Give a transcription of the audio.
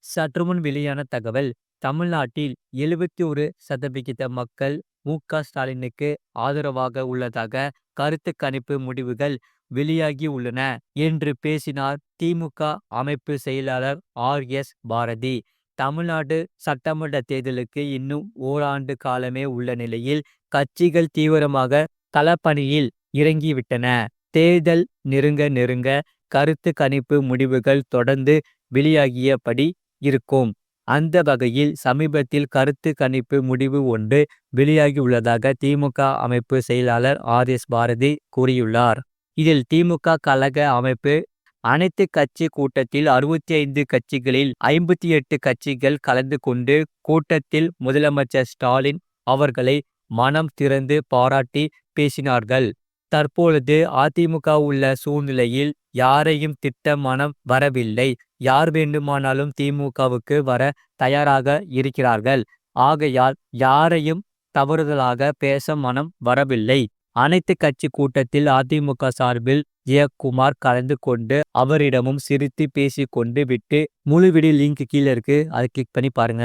சற்றுமுன் வெளியான தகவல். தமிழ்நாட்டில் 71% மக்கள் மு.க.ஸ்டாலினுக்கு ஆதரவாக உள்ளதாக கருத்து கணிப்பு முடிவுகள் வெளியாகி உள்ளன என்று பேசினார் திமுக அமைப்பு செயலாளர் ஆர்.எஸ்.பாரதி. தமிழ்நாடு சட்டமன்ற தேர்தலுக்கு இன்னும் ஓராண்டு காலமே உள்ள நிலையில் கட்சிகள் தீவிரமாக களப்பணியில் இறங்கிவிட்டன. தேர்தல் நெருங்க நெருங்க கருத்து கணிப்பு முடிவுகள் தொடர்ந்து வெளியாகியபடி இருக்கும். அந்த வகையில் சமீபத்தில் கருத்து கணிப்பு முடிவு ஒன்று வெளியாகியுள்ளதாக திமுக அமைப்பு செயலாளர் ஆர்.எஸ்.பாரதி கூறியுள்ளார். இதில் திமுக கழக அமைப்பு அனைத்து கட்சி கூட்டத்தில் 65 கட்சிகளில் 58 கட்சிகள் கலந்து கொண்டு கூட்டத்தில் முதலமைச்சர் ஸ்டாலின் அவர்களை மனம் திறந்து பாராட்டி பேசினார்கள். தற்பொழுது அதிமுக உள்ள சூழ்நிலையில் யாரையும் திட்ட மனம் வரவில்லை. யார் வேண்டுமானாலும் திமுகவுக்கு வர தயாராக இருக்கிறார்கள். ஆகையால் யாரையும் தவறுதலாக பேச மனம் வரவில்லை. அனைத்து கட்சி கூட்டத்தில் அதிமுக சார்பில் ஜெயக்குமார் கலந்து கொண்டு அவரிடமும் சிரித்து பேசிக்கொண்டு விட்டு முழு வீடியோ லிங்க் கீழே இருக்கு. அதை கிளிக் பண்ணி பாருங்க.